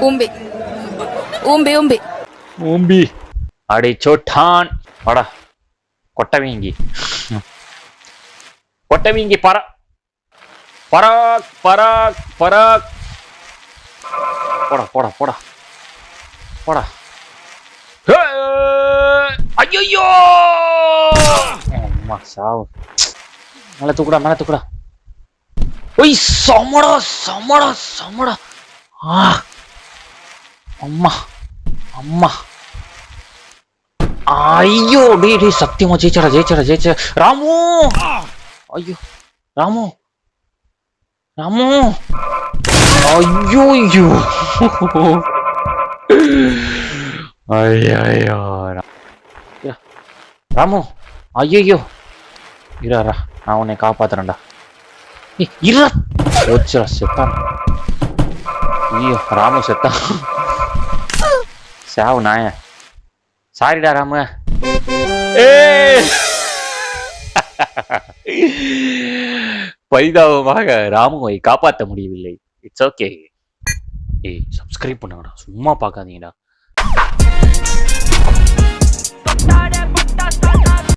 ஊம்பி ஊம்பி ஊம்பி ஊம்பி அடே சோட்டான் வாடா கொட்டை வீங்கி பராக் பராக் பராக் போடா போடா போடா போடா ஐயோ அம்மா சாவு மேல தூக்குடா ஒய் சமடா சமடா சமடா அம்மா அம்மா ஐயோ டே சத்தியமா ஜெயிச்சடா ராமு ஐயோ ராமு ஐயோ ஐயோ ராமு ஐயோ இரா நான் உன்னை காப்பாத்துறேன்டா இரா ஓச்சா செத்தான் ஐயோ ராமு செத்தான் சாவு நாய சாரிடா ராமு பரிதாபமாக ராமுவை காப்பாற்ற முடியவில்லை. It's okay. சப்ஸ்கிரைப் பண்ணுங்கடா, சும்மா பார்க்காதீங்கடா.